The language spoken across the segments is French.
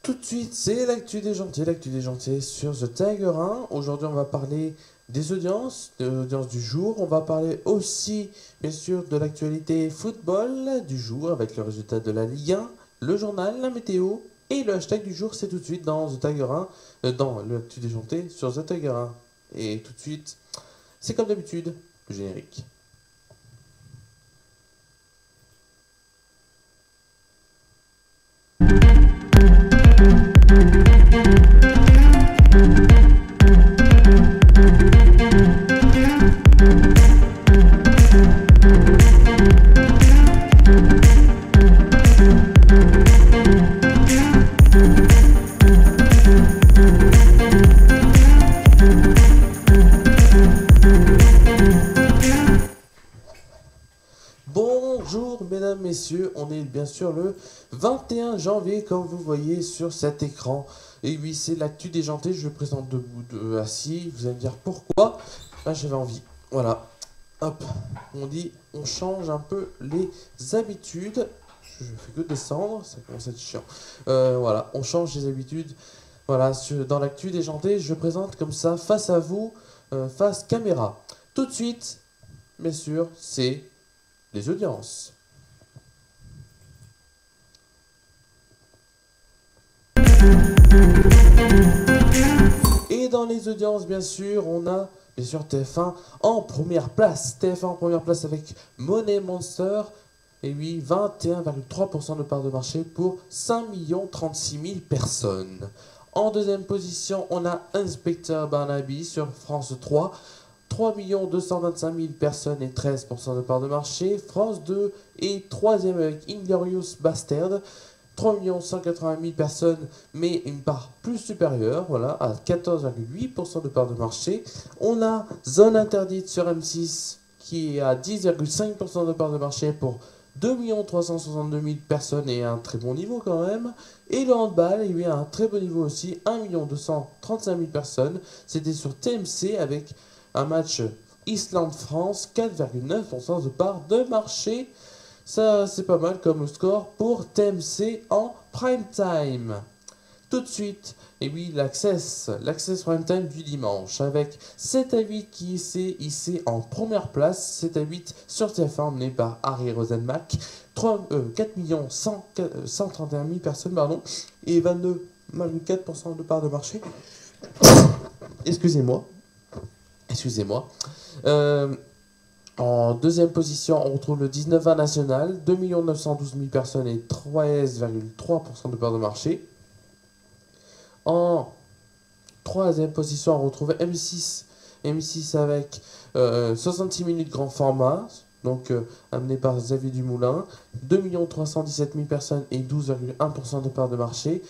Tout de suite, c'est l'actu des gentils sur The Tiger 1. Aujourd'hui, on va parler des audiences, du jour. On va parler aussi, bien sûr, de l'actualité football du jour avec le résultat de la Ligue 1, le journal, la météo et le hashtag du jour. C'est tout de suite dans The Tiger 1, dans l'actu des gentils sur The Tiger 1. Et tout de suite, c'est comme d'habitude, le générique. Bonjour mesdames, messieurs, on est bien sûr le 21 janvier comme vous voyez sur cet écran. Et oui, c'est l'actu déjanté, je le présente debout, assis, vous allez me dire pourquoi. Là j'avais envie, voilà, hop, on change un peu les habitudes. Je fais que descendre, ça commence à être chiant. Voilà, on change les habitudes. Voilà, dans l'actu déjanté, je présente comme ça, face à vous, face caméra. Tout de suite, bien sûr, c'est les audiences. Et dans les audiences, bien sûr, on a bien sûr TF1 en première place. TF1 en première place avec Money Monster. Et oui, 21,3% de part de marché pour 5 36 000 personnes. En deuxième position, on a Inspecteur Barnaby sur France 3. 3 225 000 personnes et 13% de part de marché. France 2 est troisième avec Inglorious Bastard. 3 180 000 personnes, mais une part plus supérieure, voilà, à 14,8% de part de marché. On a Zone Interdite sur M6 qui est à 10,5% de part de marché pour 2 362 000 personnes et un très bon niveau quand même. Et le handball, il y a un très bon niveau aussi, 1 235 000 personnes. C'était sur TMC avec un match Islande-France, 4,9% de part de marché. Ça, c'est pas mal comme score pour TMC en prime time. Tout de suite, et oui, l'Access prime time du dimanche avec 7 à 8 qui est hissé en première place. 7 à 8 sur TF1 emmené par Harry Rosenmack. 4 131 000 personnes, pardon, et 22,4% de part de marché. Excusez-moi. En deuxième position, on retrouve le 19-20 national, 2 912 000 personnes et 13,3% de part de marché. En troisième position, on retrouve M6 avec 66 minutes grand format, donc amené par Xavier Dumoulin, 2 317 000 personnes et 12,1% de part de marché.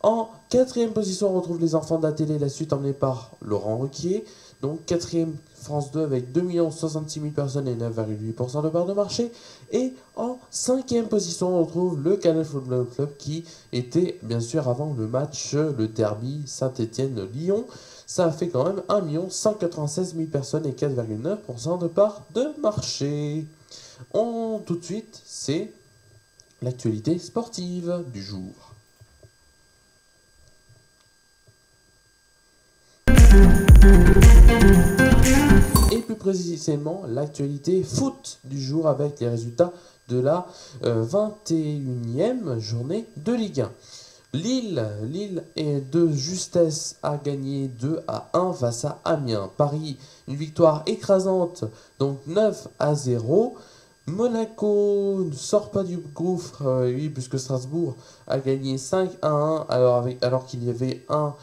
En quatrième position, on retrouve les enfants de la télé, la suite emmenée par Laurent Ruquier. Donc quatrième France 2 avec 2 66 000 personnes et 9,8% de part de marché. Et en cinquième position, on retrouve le Canal Football Club qui était bien sûr avant le match, le derby Saint-Étienne-Lyon. Ça a fait quand même 1 196 000 personnes et 4,9% de part de marché. Tout de suite, c'est l'actualité sportive du jour. Et plus précisément l'actualité foot du jour avec les résultats de la 21e journée de Ligue 1. Lille est de justesse à gagner 2-1 face à Amiens. Paris, une victoire écrasante, donc 9-0. Monaco ne sort pas du gouffre, oui, puisque Strasbourg a gagné 5-1 alors qu'il y avait un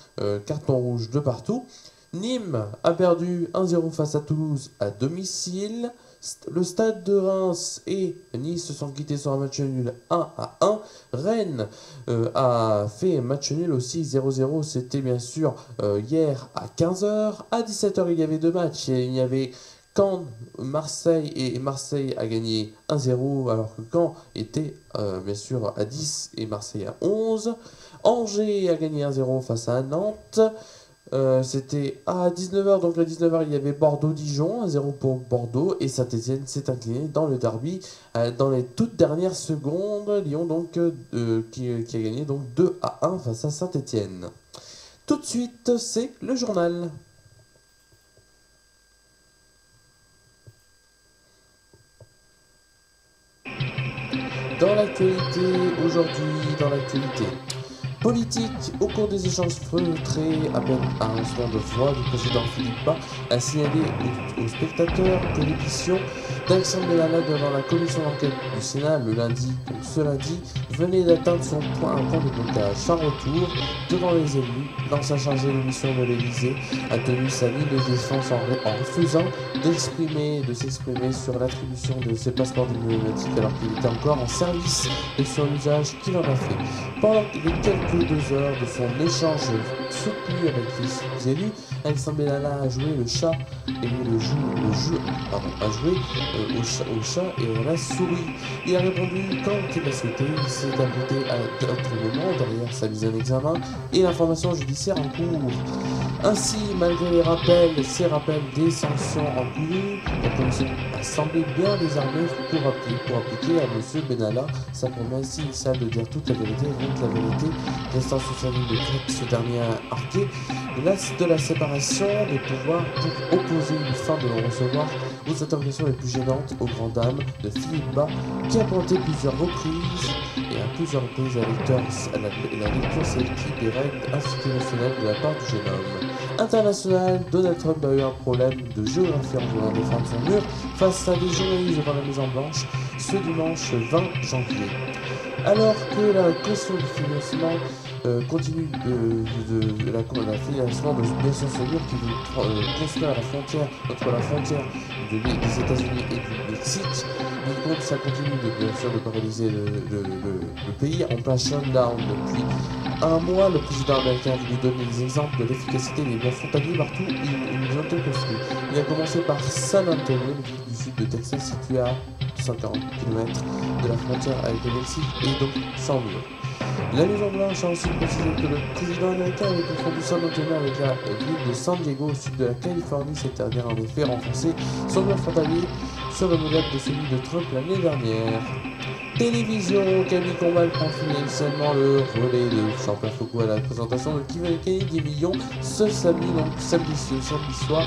carton rouge de partout. Nîmes a perdu 1-0 face à Toulouse à domicile. Le Stade de Reims et Nice se sont quittés sur un match nul 1-1. Rennes a fait match nul aussi 0-0. C'était bien sûr hier à 15h. À 17h, il y avait deux matchs. Il y avait Caen, Marseille, et Marseille a gagné 1-0 alors que Caen était bien sûr à 10 et Marseille à 11. Angers a gagné 1-0 face à Nantes. C'était à 19h, donc à 19h il y avait Bordeaux-Dijon, 1-0 pour Bordeaux, et Saint-Etienne s'est incliné dans le derby dans les toutes dernières secondes. Lyon donc qui a gagné donc 2-1 face à Saint-Etienne. Tout de suite, c'est le journal. Dans l'actualité, aujourd'hui, dans l'actualité politique, au cours des échanges feutrés, à peine à un second de voix, le président Philippe Bas a signalé aux spectateurs que l'audition d'Alexandre Benalla devant la commission d'enquête du Sénat ce lundi, venait d'atteindre un point de blocage. Sans retour, devant les élus, l'ancien chargé de mission de l'Élysée a tenu sa ligne de défense en refusant de s'exprimer sur l'attribution de ses passeports diplomatiques alors qu'il était encore en service et sur l'usage qu'il en a fait. Pendant les quelques 2 heures de son échange soutenu avec les élus, Alexandre Benalla a joué le chat et au chat et à la souris. Il a répondu quand il l'a souhaité. Il s'est abrité à d'autres moments derrière sa mise en examen et l'information judiciaire en cours. Ainsi, malgré ces rappels des sanctions encourues, la commission a semblé bien désarmée pour appliquer à M. Benalla sa promesse initiale de dire toute la vérité, donc la vérité restant sous sa ligne de crête. Ce dernier a arqué de la séparation des pouvoirs pour opposer une fin de non-recevoir aux interrogations les plus gênantes aux grandes dames de Philippe Bas, qui a pointé plusieurs reprises à la lecture sélective des règles institutionnelles de la part du jeune homme. International, Donald Trump a eu un problème de géographie en voulant défendre son mur face à des journalistes devant la Maison Blanche ce dimanche 20 janvier. Alors que la question du financement continue la financement de bien sûr ce mur qui veut construire la frontière entre la frontière des États-Unis et du Mexique. Ça continue bien sûr de paralyser le pays en plein shutdown depuis un mois. Le président américain a voulu donner des exemples de l'efficacité des murs frontaliers partout où ils ont été construits. Il a commencé par San Antonio, une ville du sud de Texas située à 140 km de la frontière avec le Mexique et donc sans mur. La Maison Blanche a ensuite précisé que le président américain avait confondu San Antonio avec la ville de San Diego au sud de la Californie. Cette dernière en effet renforcé son mur frontalier sur le modèle de celui de Trump l'année dernière. Télévision, Camille Combal prend finalement le relais de Jean-Pierre Foucault à la présentation de Qui veut gagner 10 millions ce samedi soir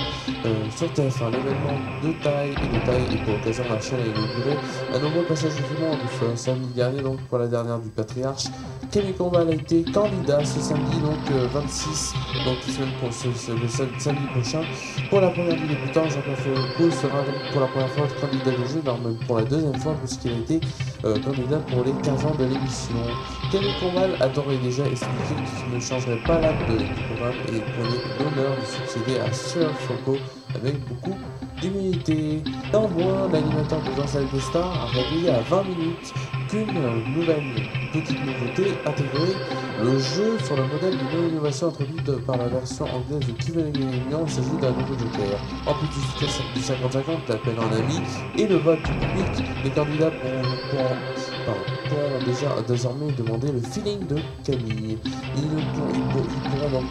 sur TF1. L'événement de taille et pour l'occasion la chaîne a inauguré un nombreux passage du monde samedi dernier donc pour la dernière du Patriarche. Camille Combal a été candidat ce samedi donc 26 donc le samedi prochain pour la première du débutant. Jean-Pierre Foucault sera donc pour la première fois candidat de jeu, même pour la deuxième fois puisqu'il a été candidat pour les 15 ans de l'émission. Camille Combal a d'ores et déjà expliqué qu'il ne changerait pas l'âme du programme et prenait l'honneur de succéder à Sir Foucault avec beaucoup d'humilité. Néanmoins, l'animateur de Danse avec des stars a révélé à 20 minutes qu'une nouvelle petite nouveauté intégrée, le jeu sur le modèle d'une innovation introduite par la version anglaise de Qui veut gagner des millions. Il s'agit d'un nouveau joker. En plus du 50-50, l'appel en ami et le vote du public, les candidats pourront désormais demander le feeling de Camille. Ils pourront donc,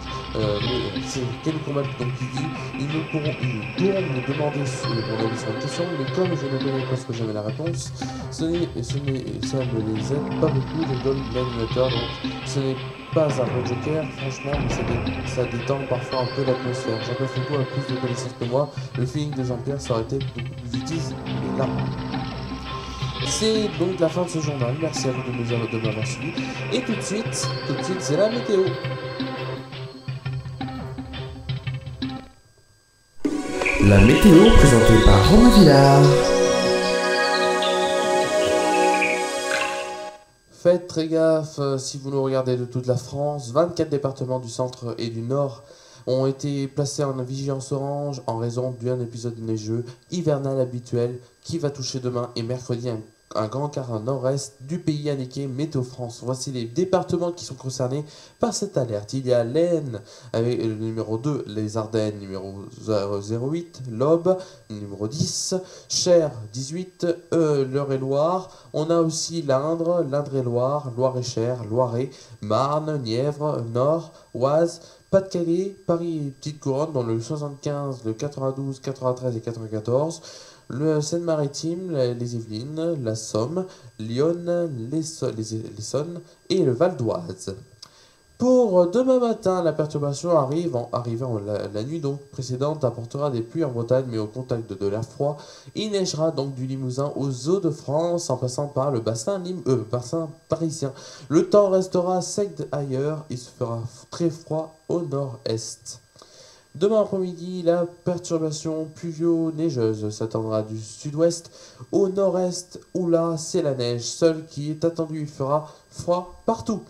c'est Camille Combal donc qui dit, ils pourront me demander mon avis sur une question, mais comme je ne connais presque jamais la réponse, ça ne les aide pas beaucoup, rigole l'animateur, donc ce n'est pas un vrai joker, franchement, mais ça détend parfois un peu l'atmosphère. Jean-Pierre Foucault a plus de connaissances que moi, le feeling de Jean-Pierre ça aurait été beaucoup plus utile, mais là. C'est donc la fin de ce journal, merci à vous de m'avoir suivi, et tout de suite, c'est la météo. La météo présentée par Romain Villard. Faites très gaffe si vous nous regardez de toute la France. 24 départements du centre et du nord ont été placés en vigilance orange en raison d'un épisode neigeux hivernal habituel qui va toucher demain et mercredi un grand quart nord-est du pays indiqué Météo France. Voici les départements qui sont concernés par cette alerte. Il y a l'Aisne avec le numéro 2, les Ardennes numéro 08, l'Aube numéro 10, Cher 18, l'Eure-et-Loire. On a aussi l'Indre, l'Indre-et-Loire, Loire-et-Cher, Loiret, Marne, Nièvre, Nord, Oise, Pas-de-Calais, Paris et Petite-Couronne dans le 75, le 92, 93 et 94. Le Seine-Maritime, les Yvelines, la Somme, Lyon, l'Essonne et le Val d'Oise. Pour demain matin, la perturbation arrivant la nuit donc précédente apportera des pluies en Bretagne, mais au contact de l'air froid, il neigera donc du Limousin aux Hauts-de-France en passant par le bassin parisien. Le temps restera sec ailleurs, il se fera très froid au nord-est. Demain après-midi, la perturbation pluvio-neigeuse s'attendra du sud-ouest au nord-est, où là, c'est la neige seule qui est attendue. Il fera froid partout.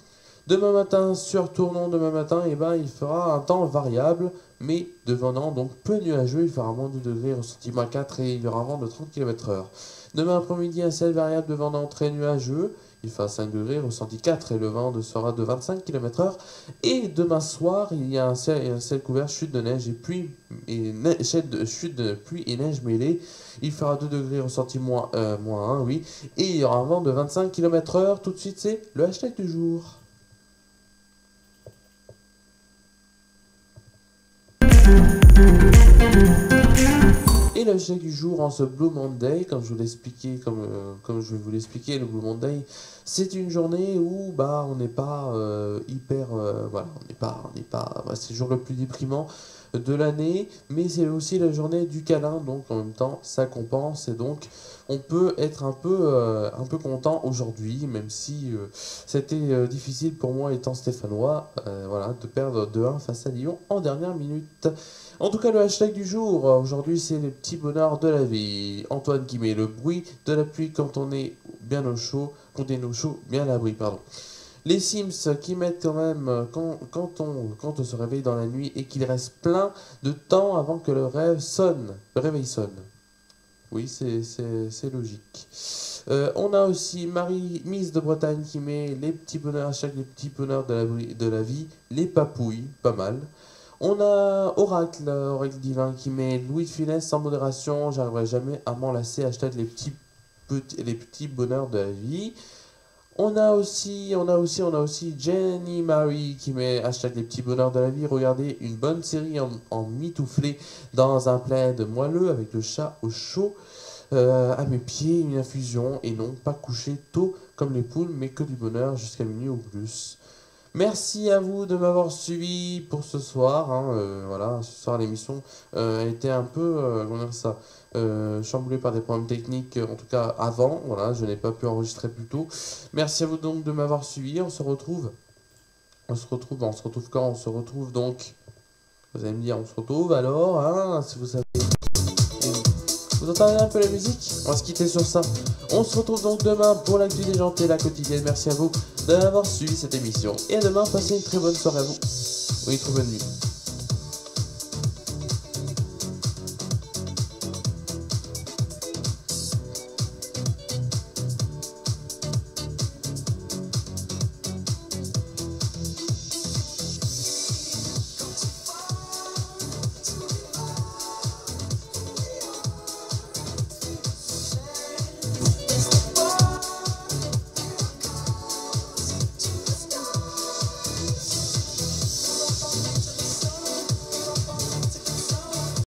Demain matin, demain matin, il fera un temps variable, mais devenant donc peu nuageux. Il fera moins de 2 degrés, ressenti moins 4 et il y aura un vent de 30 km/h. Demain après-midi, un ciel variable devenant très nuageux. Il fera 5 degrés, ressenti 4 et le vent sera de 25 km/h. Et demain soir, il y a un ciel couvert, chute de neige chute de pluie et neige mêlée. Il fera 2 degrés, ressenti moins 1, oui. Et il y aura un vent de 25 km/h. Tout de suite, c'est le hashtag du jour. Et le hashtag du jour en ce Blue Monday, comme je vous l'expliquais, comme je vais vous l'expliquer, le Blue Monday, c'est une journée où on n'est pas c'est le jour le plus déprimant de l'année, mais c'est aussi la journée du câlin, donc en même temps ça compense et donc on peut être un peu content aujourd'hui, même si c'était difficile pour moi étant stéphanois, de perdre 2-1 face à Lyon en dernière minute. En tout cas, le hashtag du jour, aujourd'hui, c'est les petits bonheurs de la vie. Antoine qui met le bruit de la pluie quand on est bien au chaud, bien à l'abri, pardon. Les Sims qui mettent quand même, quand on se réveille dans la nuit et qu'il reste plein de temps avant que le réveil sonne. Oui, c'est logique. On a aussi Miss de Bretagne qui met les petits bonheurs, les petits bonheurs de la vie, les papouilles, pas mal. On a Oracle divin qui met Louis de Funès sans modération, j'arriverai jamais à m'en lasser, hashtag les petits bonheurs de la vie. On a aussi Jenny Marie qui met hashtag les petits bonheurs de la vie. Regardez une bonne série en mitouflé dans un plaid moelleux avec le chat au chaud. À mes pieds, une infusion et non pas coucher tôt comme les poules, mais que du bonheur jusqu'à minuit ou plus. Merci à vous de m'avoir suivi pour ce soir. Ce soir l'émission a été un peu chamboulée par des problèmes techniques, en tout cas avant. Voilà, je n'ai pas pu enregistrer plus tôt. Merci à vous donc de m'avoir suivi. On se retrouve quand? On se retrouve donc. Vous allez me dire, on se retrouve alors, si vous savez. Vous entendez un peu la musique? On va se quitter sur ça. On se retrouve donc demain pour l'actu déjantée, la quotidienne. Merci à vous d'avoir suivi cette émission. Et à demain, passez une très bonne soirée à vous. Oui, très bonne nuit.